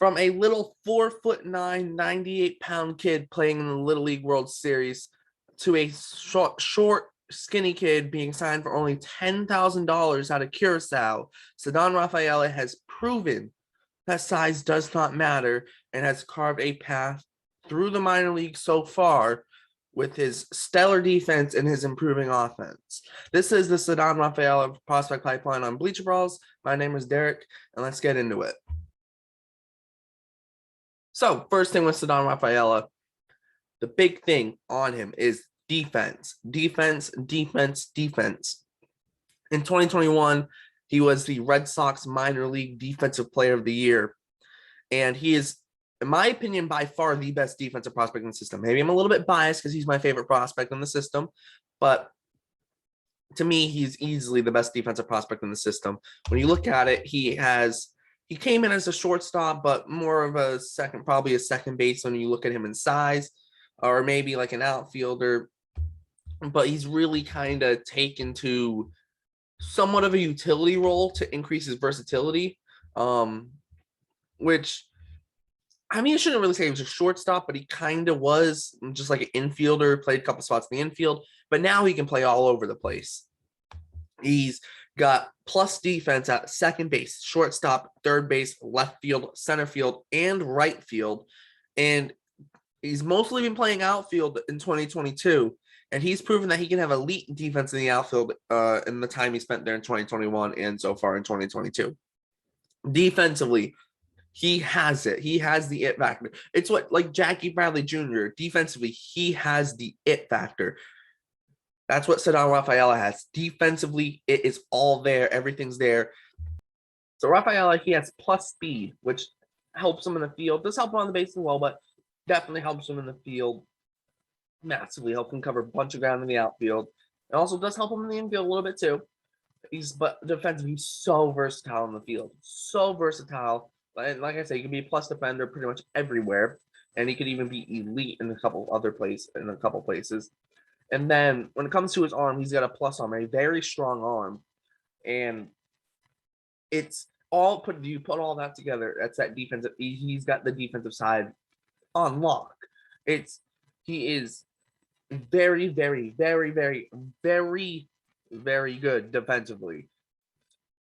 From a little 4'9", 98-pound kid playing in the Little League World Series to a short, skinny kid being signed for only $10,000 out of Curacao, Cedanne Rafaela has proven that size does not matter and has carved a path through the minor leagues so far with his stellar defense and his improving offense. This is the Cedanne Rafaela Prospect Pipeline on Bleacher Brawls. My name is Derek, and let's get into it. So first thing with Cedanne Rafaela, the big thing on him is defense. In 2021, he was the Red Sox minor league defensive player of the year. And he is, in my opinion, by far the best defensive prospect in the system. Maybe I'm a little bit biased because he's my favorite prospect in the system, but to me, he's easily the best defensive prospect in the system. When you look at it, he came in as a shortstop, but more of a probably a second base when you look at him in size, or maybe like an outfielder. But he's really kind of taken to somewhat of a utility role to increase his versatility, which, I mean, I shouldn't really say he was a shortstop, but he kind of was just like an infielder, played a couple spots in the infield, but now he can play all over the place. He's got plus defense at second base, shortstop, third base, left field, center field, and right field. And he's mostly been playing outfield in 2022. And he's proven that he can have elite defense in the outfield in the time he spent there in 2021 and so far in 2022. Defensively, he has it. He has the it factor. It's what, like Jackie Bradley Jr., defensively, he has the it factor. That's what Cedanne Rafaela has. Defensively, it is all there. Everything's there. So Rafaela, he has plus speed, which helps him in the field. Does help him on the base as well, but definitely helps him in the field. Massively helps him cover a bunch of ground in the outfield. It also does help him in the infield a little bit too. But defensively, he's so versatile in the field. So versatile. Like I said, he can be a plus defender pretty much everywhere. And he could even be elite in a couple places. And then when it comes to his arm, he's got a plus arm, a very strong arm. And it's all you put all that together. That's that defensive. He's got the defensive side on lock. He is very, very, very, very, very, very good defensively.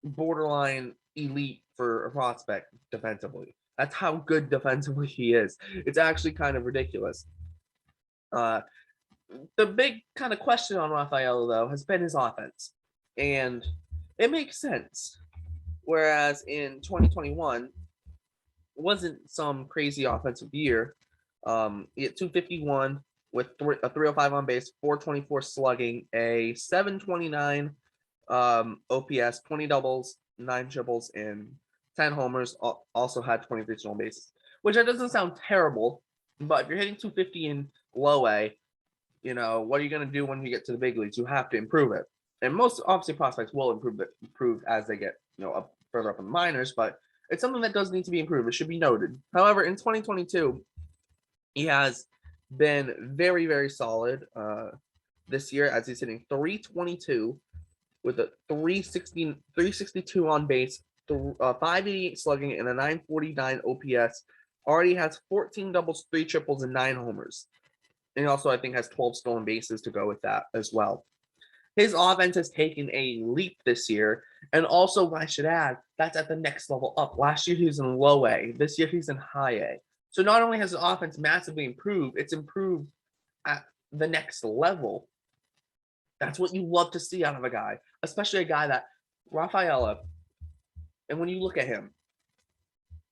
Borderline elite for a prospect defensively. That's how good defensively he is. It's actually kind of ridiculous. The big kind of question on Rafaela, though, has been his offense. And it makes sense. Whereas in 2021, wasn't some crazy offensive year. He had 251 with a 305 on base, 424 slugging, a 729 OPS, 20 doubles, 9 triples, and 10 homers. Also had 23 stolen bases, which that doesn't sound terrible. But if you're hitting 250 in low A, you know, what are you going to do when you get to the big leagues? You have to improve it. And most, obviously, prospects will improve as they get, up further up in the minors, but it's something that does need to be improved. It should be noted. However, in 2022, he has been very, very solid this year as he's hitting 322 with a 362 on base, 588 slugging, and a 949 OPS. Already has 14 doubles, 3 triples, and 9 homers. And he also, I think, has 12 stolen bases to go with that as well. His offense has taken a leap this year. And also, I should add, that's at the next level up. Last year, he was in low A. This year, he's in high A. So not only has his offense massively improved, it's improved at the next level. That's what you love to see out of a guy, especially a guy that Rafaela. And when you look at him,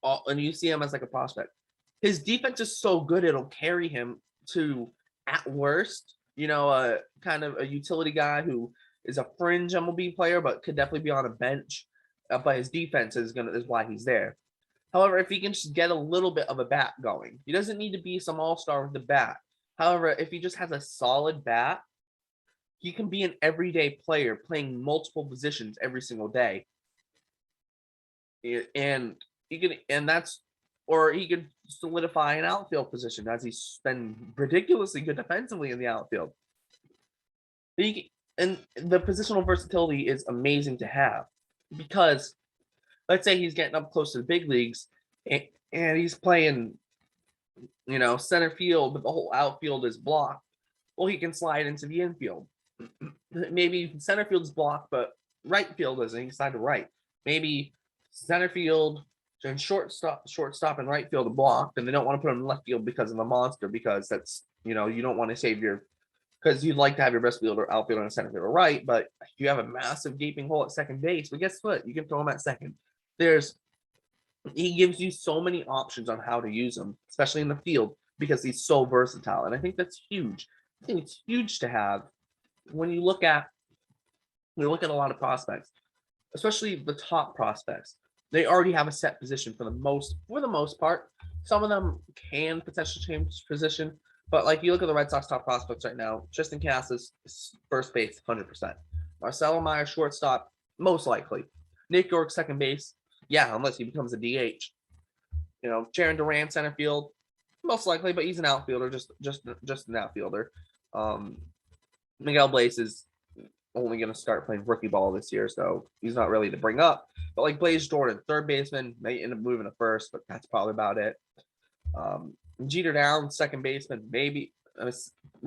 and you see him as like a prospect, his defense is so good, it'll carry him to, at worst, kind of a utility guy who is a fringe MLB player, but could definitely be on a bench. But his defense is why he's there. However, if he can just get a little bit of a bat going, he doesn't need to be some all-star with the bat. However, if he just has a solid bat, he can be an everyday player playing multiple positions every single day. And he could solidify an outfield position as he's been ridiculously good defensively in the outfield. And the positional versatility is amazing to have because let's say he's getting up close to the big leagues and he's playing, center field, but the whole outfield is blocked. Well, he can slide into the infield. Maybe center field is blocked, but right field isn't. He can slide to right. Maybe center field and shortstop, and right field are blocked, and they don't want to put him in left field because of the monster. Because that's you don't want to save because you'd like to have your best fielder, outfielder, and center fielder right, but you have a massive gaping hole at second base. But guess what? You can throw him at second. He gives you so many options on how to use him, especially in the field, because he's so versatile. And I think that's huge. I think it's huge to have when you look at a lot of prospects, especially the top prospects. They already have a set position for the most part. Some of them can potentially change position, but like you look at the Red Sox top prospects right now, Tristan Casas is first base 100%. Marcelo Meyer shortstop, most likely. Nick York second base, yeah, unless he becomes a DH. Jaron Duran center field, most likely, but he's an outfielder, just an outfielder. Miguel Blaze is only going to start playing rookie ball this year, so he's not really to bring up. But like Blaze Jordan, third baseman, may end up moving to first, but that's probably about it. Jeter down, second baseman, maybe.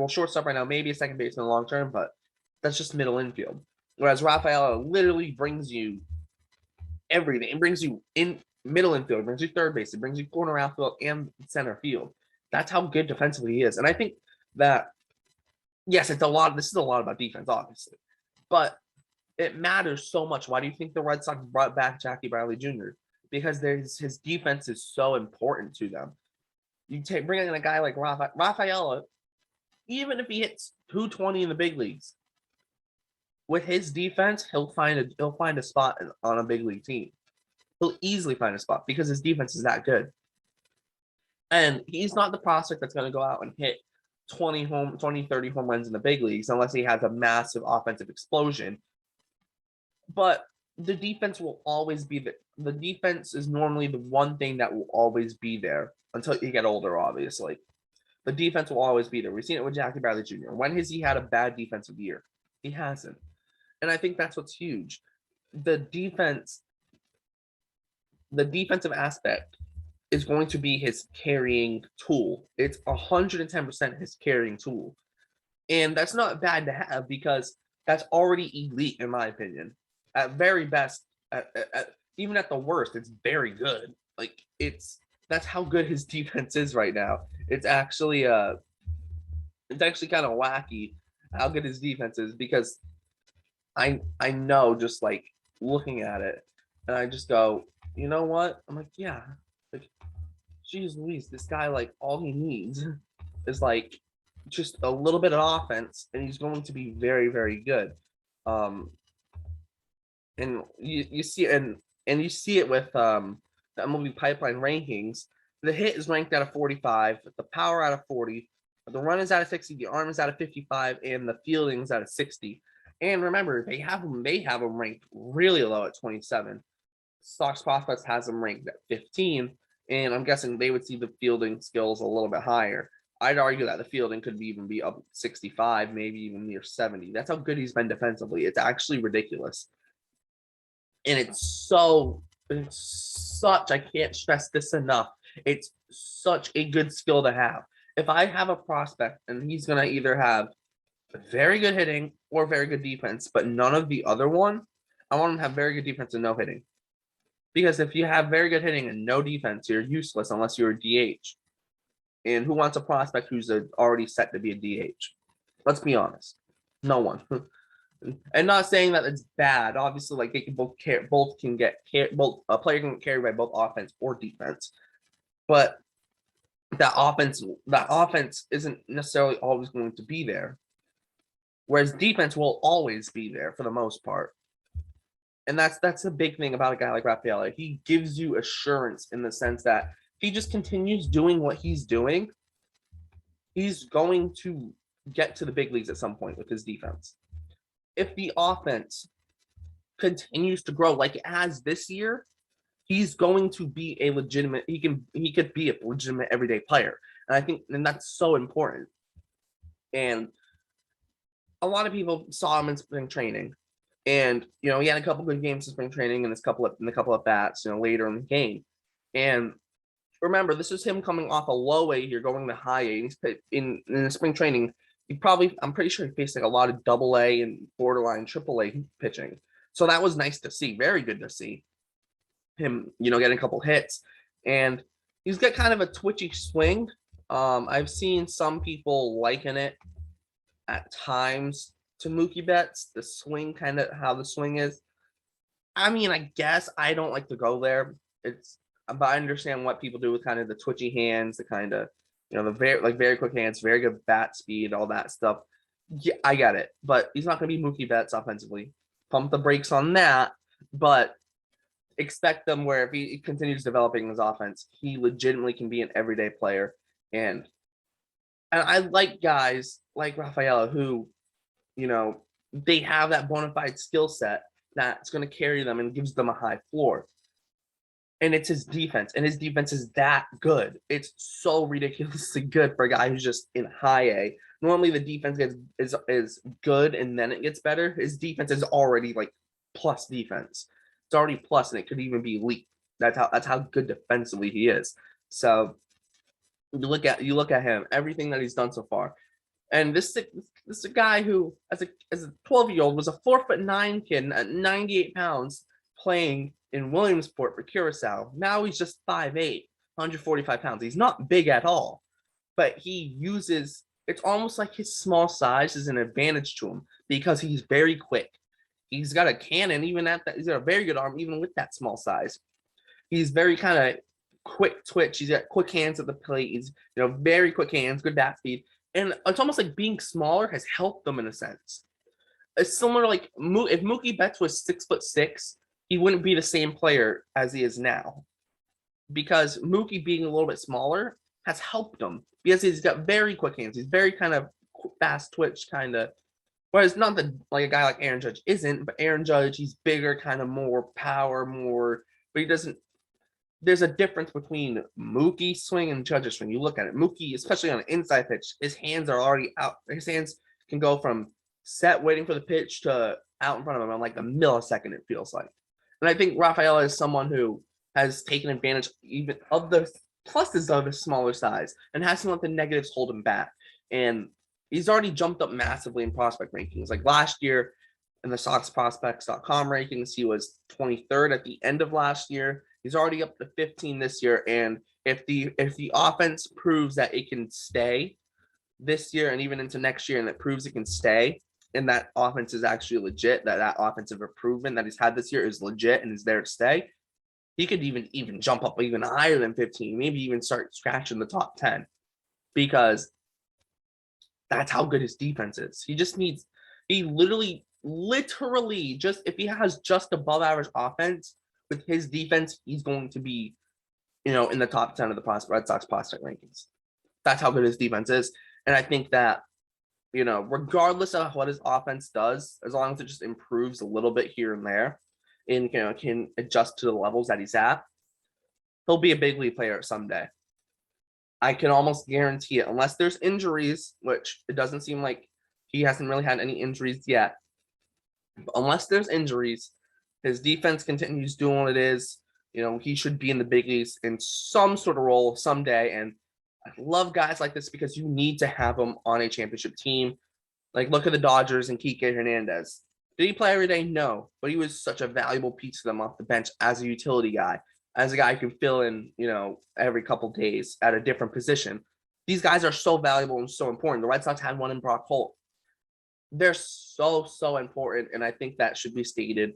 Shortstop right now, maybe a second baseman long term, but that's just middle infield. Whereas Rafaela literally brings you everything. It brings you in middle infield, it brings you third base, it brings you corner outfield and center field. That's how good defensively he is. And I think that, yes, it's a lot. This is a lot about defense, obviously, but it matters so much. Why do you think the Red Sox brought back Jackie Bradley Jr.? Because his defense is so important to them. You bring in a guy like Rafaela, even if he hits 220 in the big leagues, with his defense, he'll find a spot on a big league team. He'll easily find a spot because his defense is that good. And he's not the prospect that's going to go out and hit 20, 30 home runs in the big leagues unless he has a massive offensive explosion. But the defense will always be there. The defense is normally the one thing that will always be there until you get older, obviously. The defense will always be there. We've seen it with Jackie Bradley Jr. When has he had a bad defensive year? He hasn't. And I think that's what's huge. The defensive aspect is going to be his carrying tool. It's 110% his carrying tool. And that's not bad to have because that's already elite, in my opinion. At very best, even at the worst, it's very good. That's how good his defense is right now. It's actually kind of wacky how good his defense is because I know just like looking at it, and I just go, you know what? I'm like, yeah, like, geez Louise, this guy, like, all he needs is like just a little bit of offense, and he's going to be very, very good. And you see you see it with the MLB Pipeline rankings. The hit is ranked out of 45, the power out of 40, the run is out of 60, the arm is out of 55, and the fielding is out of 60. And remember, they have them ranked really low at 27. Sox Prospects has them ranked at 15, and I'm guessing they would see the fielding skills a little bit higher. I'd argue that the fielding could even be up 65, maybe even near 70. That's how good he's been defensively. It's actually ridiculous. And I can't stress this enough. It's such a good skill to have. If I have a prospect and he's going to either have very good hitting or very good defense, but none of the other one, I want him to have very good defense and no hitting. Because if you have very good hitting and no defense, you're useless unless you're a DH. And who wants a prospect who's already set to be a DH? Let's be honest. No one. And not saying that it's bad. Obviously, like they can both a player can get carried by both offense or defense. But that offense isn't necessarily always going to be there. Whereas defense will always be there for the most part. And that's a big thing about a guy like Rafaela. He gives you assurance in the sense that if he just continues doing what he's doing, he's going to get to the big leagues at some point with his defense. If the offense continues to grow like it has this year, he's going to be a legitimate, he could be a legitimate everyday player. And I think that's so important. And a lot of people saw him in spring training. And he had a couple good games in spring training and a couple of bats, later in the game. And remember, this is him coming off a low A here, going to high A. And he's in the spring training. I'm pretty sure he faced like a lot of double A and borderline triple A pitching. So that was nice to see. Very good to see him, getting a couple hits. And he's got kind of a twitchy swing. I've seen some people liken it at times to Mookie Betts, the swing, kind of how the swing is. I mean, I guess I don't like to go there. But I understand what people do with kind of the twitchy hands, the kind of, the very quick hands, very good bat speed, all that stuff. Yeah, I get it, but he's not going to be Mookie Betts offensively. Pump the brakes on that, but expect them where if he continues developing his offense, he legitimately can be an everyday player. And I like guys like Rafaela who, they have that bona fide skill set that's going to carry them and gives them a high floor. And it's his defense, and his defense is that good. It's so ridiculously good for a guy who's just in high A. Normally, the defense is good, and then it gets better. His defense is already like plus defense. It's already plus, and it could even be elite. That's how good defensively he is. So you look at him, everything that he's done so far, and this is a guy who, as a 12-year-old, was a 4'9" kid at 98 pounds playing in Williamsport for Curacao. Now he's just 5'8", 145 pounds. He's not big at all, but it's almost like his small size is an advantage to him because he's very quick. He's got a cannon, even at that. He's got a very good arm, even with that small size. He's very kind of quick twitch. He's got quick hands at the plate. He's, very quick hands, good bat speed. And it's almost like being smaller has helped them in a sense. It's similar like if Mookie Betts was 6'6", he wouldn't be the same player as he is now, because Mookie being a little bit smaller has helped him because he's got very quick hands. He's very kind of fast twitch kind of. Whereas not that like a guy like Aaron Judge isn't, but Aaron Judge, he's bigger, kind of more power, but he doesn't. There's a difference between Mookie's swing and Judge's swing. You look at it, Mookie, especially on an inside pitch, his hands are already out. His hands can go from set waiting for the pitch to out in front of him in like a millisecond, it feels like. And I think Rafaela is someone who has taken advantage even of the pluses of his smaller size and hasn't let the negatives hold him back. And he's already jumped up massively in prospect rankings. Like last year in the SoxProspects.com rankings, he was 23rd at the end of last year. He's already up to 15 this year. And if the offense proves that it can stay this year and even into next year, and it proves it can stay, and that offense is actually legit, that offensive improvement that he's had this year is legit and is there to stay, he could even jump up even higher than 15, maybe even start scratching the top 10, because that's how good his defense is. He literally just, if he has just above average offense with his defense, he's going to be, in the top 10 of the Red Sox prospect rankings. That's how good his defense is. And I think that, regardless of what his offense does, as long as it just improves a little bit here and there and, can adjust to the levels that he's at, he'll be a big league player someday. I can almost guarantee it, unless there's injuries, which it doesn't seem like he hasn't really had any injuries yet. But unless there's injuries, his defense continues doing what it is. He should be in the big leagues in some sort of role someday. And I love guys like this because you need to have them on a championship team. Like, look at the Dodgers and Kike Hernandez. Did he play every day? No, but he was such a valuable piece to them off the bench as a utility guy, as a guy who can fill in, every couple days at a different position. These guys are so valuable and so important. The Red Sox had one in Brock Holt. They're so, so important, and I think that should be stated,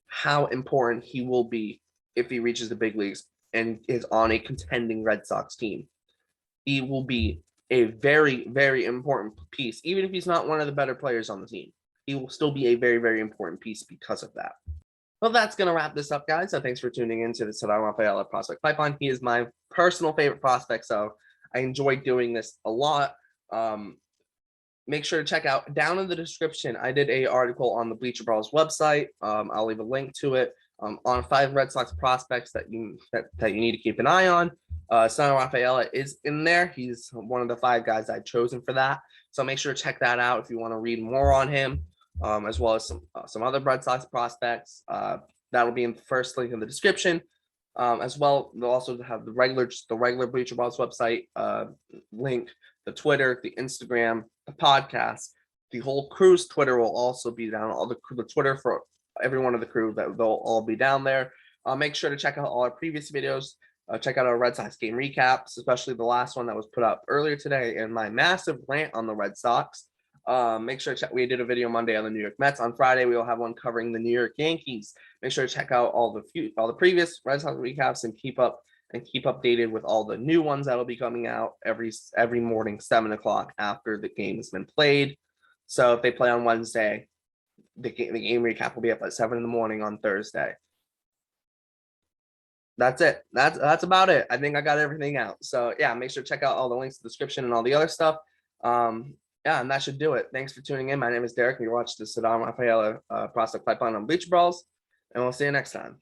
how important he will be if he reaches the big leagues and is on a contending Red Sox team. He will be a very, very important piece. Even if he's not one of the better players on the team, he will still be a very, very important piece because of that. Well, that's going to wrap this up, guys. So thanks for tuning in to the Cedanne Rafaela Prospect Pipeline. He is my personal favorite prospect, so I enjoy doing this a lot. Make sure to check out down in the description. I did an article on the Bleacher Brawls website. I'll leave a link to it on 5 Red Sox prospects that you need to keep an eye on. Cedanne Rafaela is in there. He's one of the 5 guys I've chosen for that. So make sure to check that out if you want to read more on him, as well as some other Red Sox prospects. That'll be in the first link in the description. As well, they'll also have the regular Bleacher Brawls website link, the Twitter, the Instagram, the podcast, the whole crew's Twitter will also be down. All the Twitter for every one of the crew, that they'll all be down there. Make sure to check out all our previous videos. Check out our Red Sox game recaps, especially the last one that was put up earlier today, and my massive rant on the Red Sox. Make sure to check. We did a video Monday on the New York Mets. On Friday, we will have one covering the New York Yankees. Make sure to check out all the previous Red Sox recaps and keep updated with all the new ones that'll be coming out every morning, 7 o'clock after the game has been played. So if they play on Wednesday, the game recap will be up at 7 in the morning on Thursday. That's it. That's about it. I think I got everything out. So yeah, make sure to check out all the links in the description and all the other stuff. Yeah, and that should do it. Thanks for tuning in. My name is Derek. You watched the Cedanne Rafaela prospect pipeline on Bleacher Brawls, and we'll see you next time.